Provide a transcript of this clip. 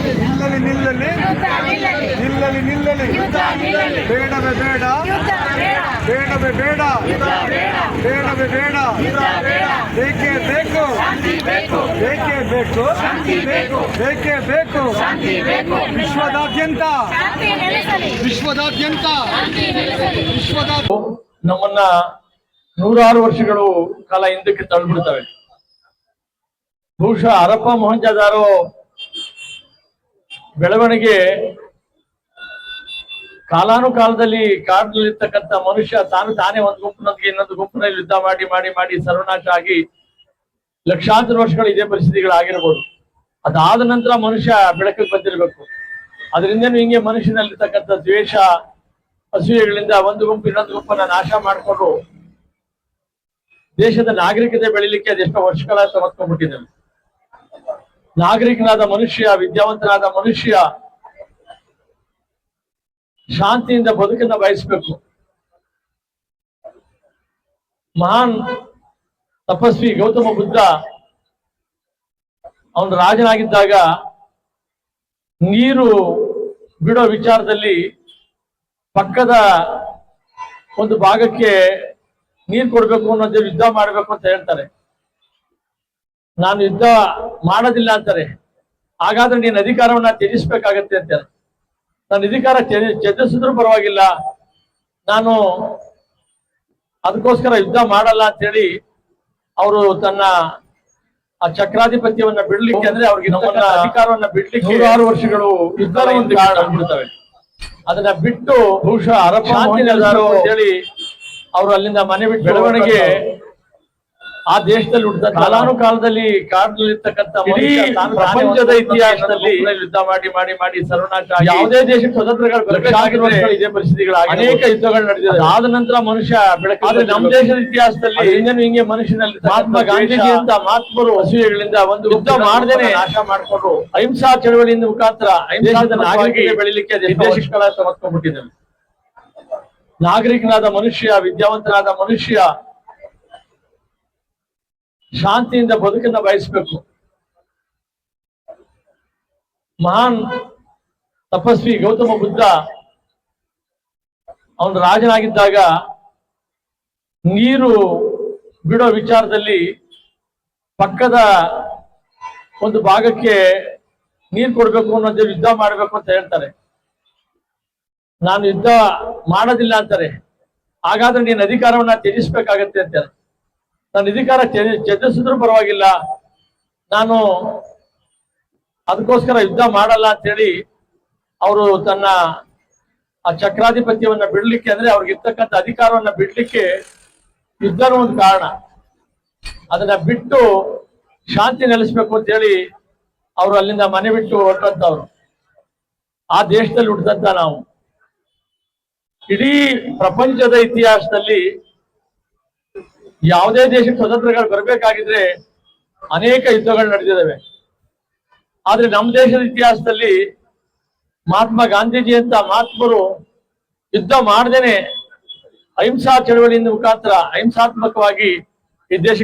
ನಿಲ್ಲಲಿ ನಿಲ್ಲಲಿ ನಿಲ್ಲಲಿ ನಿಲ್ಲಲಿ ಬೇಡವೇ ಬೇಡ ಬೇಡವೇ ಬೇಡ ಬೇಡವೇ ಬೇಡ ಬೇಕೇ ಬೇಕು ಬೇಕೇ ಬೇಕು ಬೇಕೇ ಬೇಕು ವಿಶ್ವದಾದ್ಯಂತ ವಿಶ್ವದಾದ್ಯಂತ ನಮ್ಮನ್ನ ನೂರಾರು ವರ್ಷಗಳು ಕಾಲ ಹಿಂದಕ್ಕೆ ತಳ್ಳಿಬಿಡ್ತವೆ. ಬಹುಶಃ ಹರಪ್ಪ ಮೊಹಂಜದಾರೋ ಬೆಳವಣಿಗೆ ಕಾಲಾನುಕಾಲದಲ್ಲಿ ಕಾಡಿನಲ್ಲಿರ್ತಕ್ಕಂಥ ಮನುಷ್ಯ ತಾನೇ ಒಂದು ಗುಂಪಿನೊಂದಿಗೆ ಇನ್ನೊಂದು ಗುಂಪಿನಲ್ಲಿ ಯುದ್ಧ ಮಾಡಿ ಮಾಡಿ ಮಾಡಿ ಸರ್ವನಾಶ ಆಗಿ ಲಕ್ಷಾಂತರ ವರ್ಷಗಳು ಇದೇ ಪರಿಸ್ಥಿತಿಗಳಾಗಿರ್ಬೋದು. ಅದಾದ ನಂತರ ಮನುಷ್ಯ ಬೆಳಕಿಗೆ ಬಂದಿರಬೇಕು. ಅದರಿಂದ ಹಿಂಗೆ ಮನುಷ್ಯನಲ್ಲಿರ್ತಕ್ಕಂಥ ದ್ವೇಷ ಅಸೂಯೆಗಳಿಂದ ಒಂದು ಗುಂಪು ಇನ್ನೊಂದು ಗುಂಪನ್ನ ನಾಶ ಮಾಡಿಕೊಂಡು ದೇಶದ ನಾಗರಿಕತೆ ಬೆಳಿಲಿಕ್ಕೆ ಅದೆಷ್ಟೋ ವರ್ಷಗಳ ಹೊತ್ಕೊಂಡ್ಬಿಟ್ಟಿದ್ದೇವೆ. ನಾಗರಿಕನಾದ ಮನುಷ್ಯ, ವಿದ್ಯಾವಂತನಾದ ಮನುಷ್ಯ ಶಾಂತಿಯಿಂದ ಬದುಕನ್ನ ಬಯಸಬೇಕು. ಮಹಾನ್ ತಪಸ್ವಿ ಗೌತಮ ಬುದ್ಧ ಅವನು ರಾಜನಾಗಿದ್ದಾಗ ನೀರು ಬಿಡೋ ವಿಚಾರದಲ್ಲಿ ಪಕ್ಕದ ಒಂದು ಭಾಗಕ್ಕೆ ನೀರು ಕೊಡ್ಬೇಕು ಅನ್ನೋದು ಯುದ್ಧ ಮಾಡ್ಬೇಕು ಅಂತ ಹೇಳ್ತಾರೆ. ನಾನು ಯುದ್ಧ ಮಾಡೋದಿಲ್ಲ ಅಂತಾರೆ. ಹಾಗಾದ್ರೆ ನೀನು ಅಧಿಕಾರವನ್ನ ತ್ಯಜಿಸ್ಬೇಕಾಗತ್ತೆ ಅಂತಾರೆ. ನಾನು ಅಧಿಕಾರ ತ್ಯಜಿಸಿದ್ರು ಪರವಾಗಿಲ್ಲ, ನಾನು ಅದಕ್ಕೋಸ್ಕರ ಯುದ್ಧ ಮಾಡಲ್ಲ ಅಂತೇಳಿ ಅವರು ತನ್ನ ಆ ಚಕ್ರಾಧಿಪತ್ಯವನ್ನ ಬಿಡ್ಲಿಕ್ಕೆ, ಅಂದ್ರೆ ಅವ್ರಿಗೆ ನಮ್ಮನ್ನ ಅಧಿಕಾರವನ್ನ ಬಿಡ್ಲಿಕ್ಕೆ ನೂರಾರು ವರ್ಷಗಳು ಯುದ್ಧ ಬಿಡ್ತವೆ. ಅದನ್ನ ಬಿಟ್ಟು ಬಹುಶಃ ಹರಪ್ಪ ಅಂತೇಳಿ ಅವರು ಅಲ್ಲಿಂದ ಮನೆ ಬಿಟ್ಟು ಬೆಳವಣಿಗೆ ಆ ದೇಶದಲ್ಲಿ ಹುಟ್ಟಿದ ಕಾಲಾನುಕಾಲದಲ್ಲಿ ಕಾಡಿನಲ್ಲಿರ್ತಕ್ಕಂಥ ಪ್ರಪಂಚದ ಇತಿಹಾಸದಲ್ಲಿ ಯುದ್ಧ ಮಾಡಿ ಮಾಡಿ ಮಾಡಿ ಸರ್ವನಾಶ ಯಾವುದೇ ದೇಶಕ್ಕೆ ಸ್ವತಂತ್ರಗಳು ಇದೇ ಪರಿಸ್ಥಿತಿಗಳಾಗಿ ಅನೇಕ ಯುದ್ಧಗಳು ನಡೆದಿದೆ. ಆದ ನಂತರ ಮನುಷ್ಯ ಬೆಳಕಾದ್ರೆ ನಮ್ಮ ದೇಶದ ಇತಿಹಾಸದಲ್ಲಿ ಇನ್ನೇನು ಹಿಂಗೆ ಮನುಷ್ಯನಲ್ಲಿ ಮಹಾತ್ಮ ಗಾಂಧೀಜಿ ಅಂತ ಮಹಾತ್ಮರು ಅಸೂಯೆಗಳಿಂದ ಒಂದು ಯುದ್ಧ ಮಾಡದೇನೆ ನಾಶ ಮಾಡಿಕೊಂಡು ಅಹಿಂಸಾ ಚಳವಳಿಯಿಂದ ಮುಖಾಂತರ ದೇಶದ ನಾಗರಿಕತೆ ಬೆಳಿಲಿಕ್ಕೆ ದೇಶಗಳ ಹೊತ್ಕೊಂಡ್ಬಿಟ್ಟಿದ್ದೇವೆ. ನಾಗರಿಕನಾದ ಮನುಷ್ಯ, ವಿದ್ಯಾವಂತನಾದ ಮನುಷ್ಯ ಶಾಂತಿಯಿಂದ ಬದುಕನ್ನ ಬಯಸಬೇಕು. ಮಹಾನ್ ತಪಸ್ವಿ ಗೌತಮ ಬುದ್ಧ ಅವನು ರಾಜನಾಗಿದ್ದಾಗ ನೀರು ಬಿಡೋ ವಿಚಾರದಲ್ಲಿ ಪಕ್ಕದ ಒಂದು ಭಾಗಕ್ಕೆ ನೀರು ಕೊಡ್ಬೇಕು ಅನ್ನೋದು ಯುದ್ಧ ಮಾಡ್ಬೇಕು ಅಂತ ಹೇಳ್ತಾರೆ. ನಾನು ಯುದ್ಧ ಮಾಡೋದಿಲ್ಲ ಅಂತಾರೆ. ಹಾಗಾದ್ರೆ ನೀನು ಅಧಿಕಾರವನ್ನ ತ್ಯಜಿಸ್ಬೇಕಾಗತ್ತೆ ಅಂತಾರೆ. ನಾನು ಅಧಿಕಾರ ತ್ಯಜಿಸಿದ್ರು ಪರವಾಗಿಲ್ಲ, ನಾನು ಅದಕ್ಕೋಸ್ಕರ ಯುದ್ಧ ಮಾಡಲ್ಲ ಅಂತೇಳಿ ಅವರು ತನ್ನ ಆ ಚಕ್ರಾಧಿಪತ್ಯವನ್ನ ಬಿಡ್ಲಿಕ್ಕೆ, ಅಂದ್ರೆ ಅವ್ರಿಗೆ ಇರ್ತಕ್ಕಂಥ ಅಧಿಕಾರವನ್ನ ಬಿಡ್ಲಿಕ್ಕೆ ಯುದ್ಧನೂ ಒಂದು ಕಾರಣ. ಅದನ್ನ ಬಿಟ್ಟು ಶಾಂತಿ ನೆಲೆಸ್ಬೇಕು ಅಂತ ಹೇಳಿ ಅವರು ಅಲ್ಲಿಂದ ಮನೆ ಬಿಟ್ಟು ಹೊರಟಂತವ್ರು. ಆ ದೇಶದಲ್ಲಿ ಹುಟ್ಟಿದಂತ ನಾವು ಇಡೀ ಪ್ರಪಂಚದ ಇತಿಹಾಸದಲ್ಲಿ ಯಾವುದೇ ದೇಶಕ್ಕೆ ಸ್ವತಂತ್ರಗಳು ಬರಬೇಕಾಗಿದ್ರೆ ಅನೇಕ ಯುದ್ಧಗಳು ನಡೆದಿದ್ದಾವೆ. ಆದ್ರೆ ನಮ್ಮ ದೇಶದ ಇತಿಹಾಸದಲ್ಲಿ ಮಹಾತ್ಮ ಗಾಂಧೀಜಿ ಅಂತ ಮಹಾತ್ಮರು ಯುದ್ಧ ಮಾಡದೇನೆ ಅಹಿಂಸಾ ಚಳವಳಿಯಿಂದ ಮುಖಾಂತರ ಅಹಿಂಸಾತ್ಮಕವಾಗಿ ಈ ದೇಶ